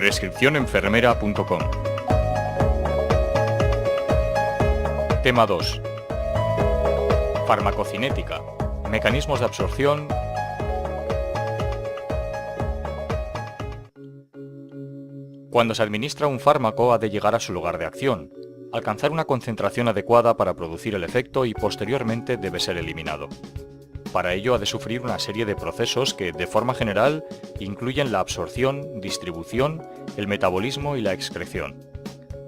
Prescripcionenfermera.com. Tema 2. Farmacocinética. Mecanismos de absorción. Cuando se administra un fármaco ha de llegar a su lugar de acción, alcanzar una concentración adecuada para producir el efecto y posteriormente debe ser eliminado. Para ello ha de sufrir una serie de procesos que, de forma general, incluyen la absorción, distribución, el metabolismo y la excreción.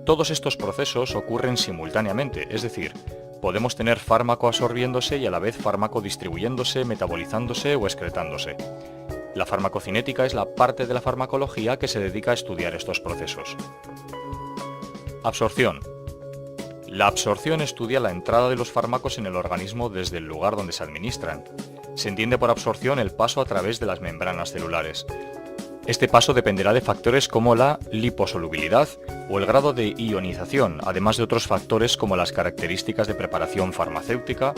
Todos estos procesos ocurren simultáneamente, es decir, podemos tener fármaco absorbiéndose y a la vez fármaco distribuyéndose, metabolizándose o excretándose. La farmacocinética es la parte de la farmacología que se dedica a estudiar estos procesos. Absorción. La absorción estudia la entrada de los fármacos en el organismo desde el lugar donde se administran. Se entiende por absorción el paso a través de las membranas celulares. Este paso dependerá de factores como la liposolubilidad o el grado de ionización, además de otros factores como las características de preparación farmacéutica,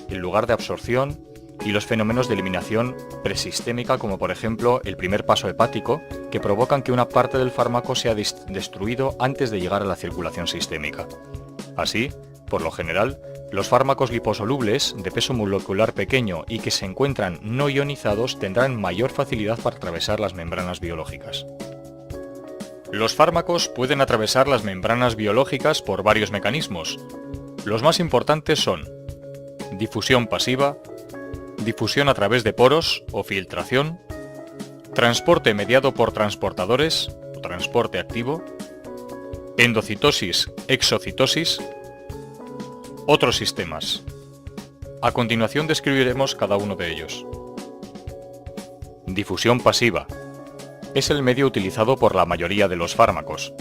el lugar de absorción y los fenómenos de eliminación presistémica, como por ejemplo el primer paso hepático, que provocan que una parte del fármaco sea destruido antes de llegar a la circulación sistémica. Así, por lo general, los fármacos liposolubles de peso molecular pequeño y que se encuentran no ionizados tendrán mayor facilidad para atravesar las membranas biológicas. Los fármacos pueden atravesar las membranas biológicas por varios mecanismos. Los más importantes son difusión pasiva, difusión a través de poros o filtración, transporte mediado por transportadores o transporte activo, endocitosis, exocitosis, otros sistemas. A continuación describiremos cada uno de ellos. Difusión pasiva. Es el medio utilizado por la mayoría de los fármacos.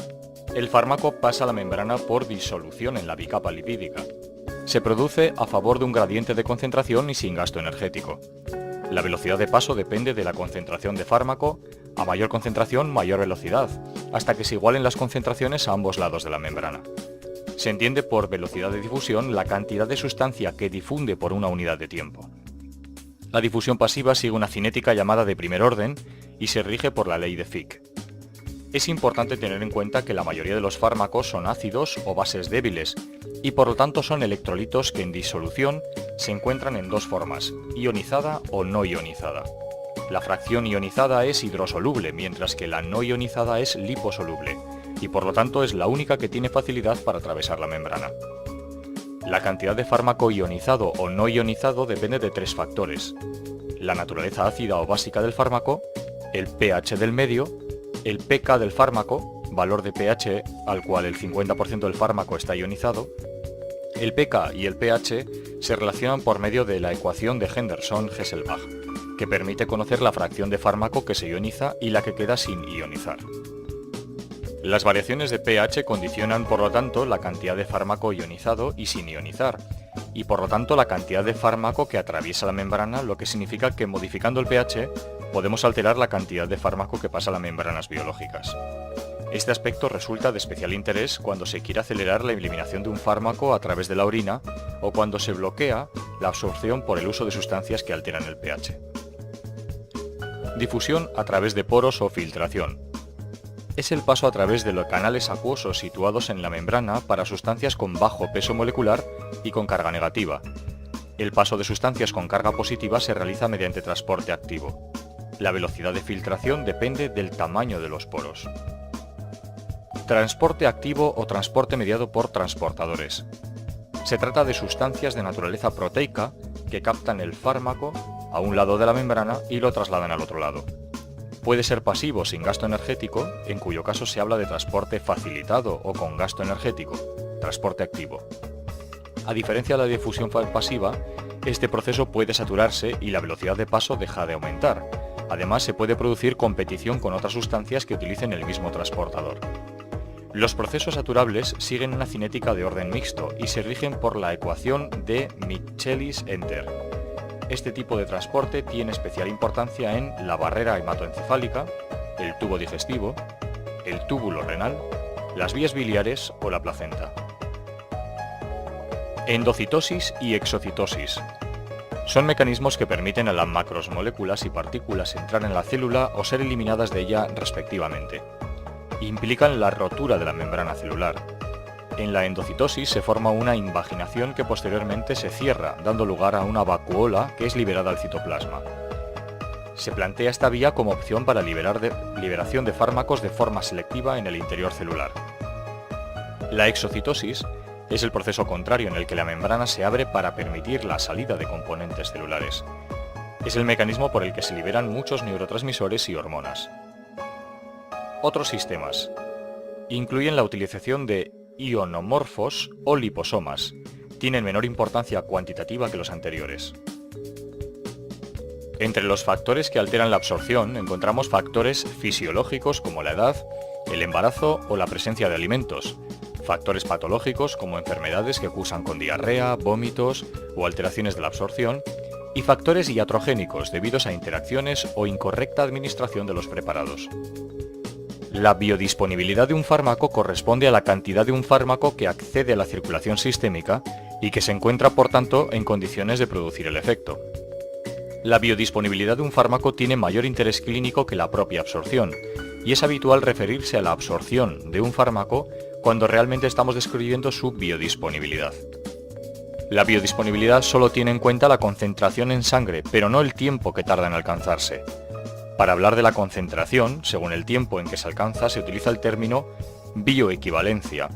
El fármaco pasa a la membrana por disolución en la bicapa lipídica. Se produce a favor de un gradiente de concentración y sin gasto energético. La velocidad de paso depende de la concentración de fármaco. A mayor concentración, mayor velocidad, hasta que se igualen las concentraciones a ambos lados de la membrana. Se entiende por velocidad de difusión la cantidad de sustancia que difunde por una unidad de tiempo. La difusión pasiva sigue una cinética llamada de primer orden y se rige por la ley de Fick. Es importante tener en cuenta que la mayoría de los fármacos son ácidos o bases débiles y por lo tanto son electrolitos que en disolución se encuentran en dos formas, ionizada o no ionizada. La fracción ionizada es hidrosoluble, mientras que la no ionizada es liposoluble, y por lo tanto es la única que tiene facilidad para atravesar la membrana. La cantidad de fármaco ionizado o no ionizado depende de tres factores: la naturaleza ácida o básica del fármaco, el pH del medio, el pK del fármaco, valor de pH al cual el 50% del fármaco está ionizado. El pK y el pH se relacionan por medio de la ecuación de Henderson-Hasselbalch, que permite conocer la fracción de fármaco que se ioniza y la que queda sin ionizar. Las variaciones de pH condicionan, por lo tanto, la cantidad de fármaco ionizado y sin ionizar, y por lo tanto la cantidad de fármaco que atraviesa la membrana, lo que significa que modificando el pH podemos alterar la cantidad de fármaco que pasa a las membranas biológicas. Este aspecto resulta de especial interés cuando se quiere acelerar la eliminación de un fármaco a través de la orina o cuando se bloquea la absorción por el uso de sustancias que alteran el pH. Difusión a través de poros o filtración. Es el paso a través de los canales acuosos situados en la membrana para sustancias con bajo peso molecular y con carga negativa. El paso de sustancias con carga positiva se realiza mediante transporte activo. La velocidad de filtración depende del tamaño de los poros. Transporte activo o transporte mediado por transportadores. Se trata de sustancias de naturaleza proteica que captan el fármaco a un lado de la membrana y lo trasladan al otro lado. Puede ser pasivo sin gasto energético, en cuyo caso se habla de transporte facilitado o con gasto energético, transporte activo. A diferencia de la difusión pasiva, este proceso puede saturarse y la velocidad de paso deja de aumentar. Además, se puede producir competición con otras sustancias que utilicen el mismo transportador. Los procesos saturables siguen una cinética de orden mixto y se rigen por la ecuación de Michaelis-Enter. Este tipo de transporte tiene especial importancia en la barrera hematoencefálica, el tubo digestivo, el túbulo renal, las vías biliares o la placenta. Endocitosis y exocitosis. Son mecanismos que permiten a las macromoléculas y partículas entrar en la célula o ser eliminadas de ella respectivamente. implican la rotura de la membrana celular. En la endocitosis se forma una invaginación que posteriormente se cierra, dando lugar a una vacuola que es liberada al citoplasma. Se plantea esta vía como opción para liberación de fármacos de forma selectiva en el interior celular. La exocitosis es el proceso contrario en el que la membrana se abre para permitir la salida de componentes celulares. Es el mecanismo por el que se liberan muchos neurotransmisores y hormonas. Otros sistemas incluyen la utilización de ionomorfos o liposomas. Tienen menor importancia cuantitativa que los anteriores. Entre los factores que alteran la absorción encontramos factores fisiológicos como la edad, el embarazo o la presencia de alimentos, factores patológicos como enfermedades que cursan con diarrea, vómitos o alteraciones de la absorción, y factores iatrogénicos debidos a interacciones o incorrecta administración de los preparados. La biodisponibilidad de un fármaco corresponde a la cantidad de un fármaco que accede a la circulación sistémica y que se encuentra, por tanto, en condiciones de producir el efecto. La biodisponibilidad de un fármaco tiene mayor interés clínico que la propia absorción, y es habitual referirse a la absorción de un fármaco cuando realmente estamos describiendo su biodisponibilidad. La biodisponibilidad solo tiene en cuenta la concentración en sangre, pero no el tiempo que tarda en alcanzarse. Para hablar de la concentración, según el tiempo en que se alcanza, se utiliza el término bioequivalencia.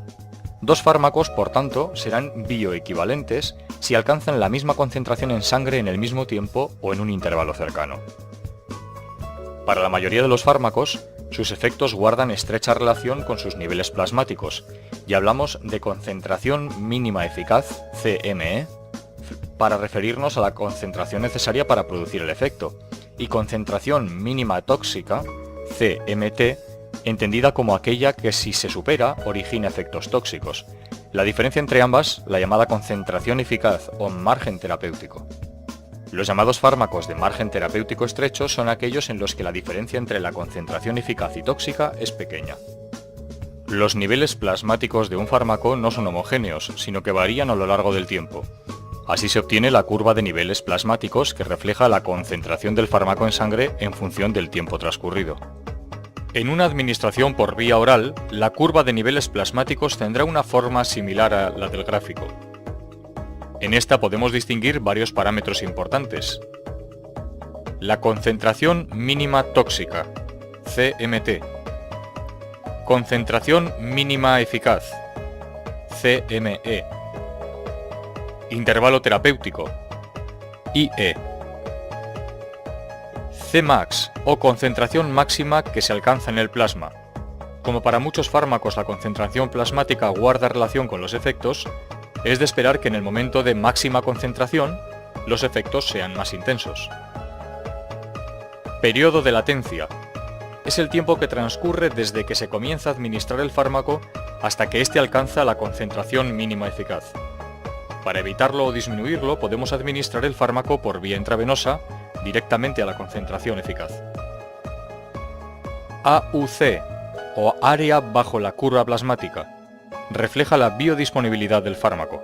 Dos fármacos, por tanto, serán bioequivalentes si alcanzan la misma concentración en sangre en el mismo tiempo o en un intervalo cercano. Para la mayoría de los fármacos, sus efectos guardan estrecha relación con sus niveles plasmáticos, y hablamos de concentración mínima eficaz, CME, para referirnos a la concentración necesaria para producir el efecto, y concentración mínima tóxica, CMT, entendida como aquella que si se supera origina efectos tóxicos. La diferencia entre ambas, la llamada concentración eficaz o margen terapéutico. Los llamados fármacos de margen terapéutico estrecho son aquellos en los que la diferencia entre la concentración eficaz y tóxica es pequeña. Los niveles plasmáticos de un fármaco no son homogéneos, sino que varían a lo largo del tiempo. Así se obtiene la curva de niveles plasmáticos que refleja la concentración del fármaco en sangre en función del tiempo transcurrido. En una administración por vía oral, la curva de niveles plasmáticos tendrá una forma similar a la del gráfico. En esta podemos distinguir varios parámetros importantes. La concentración mínima tóxica, CMT. Concentración mínima eficaz, CME. Intervalo terapéutico, IE. Cmax, o concentración máxima que se alcanza en el plasma. Como para muchos fármacos la concentración plasmática guarda relación con los efectos, es de esperar que en el momento de máxima concentración, los efectos sean más intensos. Periodo de latencia. Es el tiempo que transcurre desde que se comienza a administrar el fármaco hasta que éste alcanza la concentración mínima eficaz. Para evitarlo o disminuirlo, podemos administrar el fármaco por vía intravenosa directamente a la concentración eficaz. AUC, o área bajo la curva plasmática, refleja la biodisponibilidad del fármaco.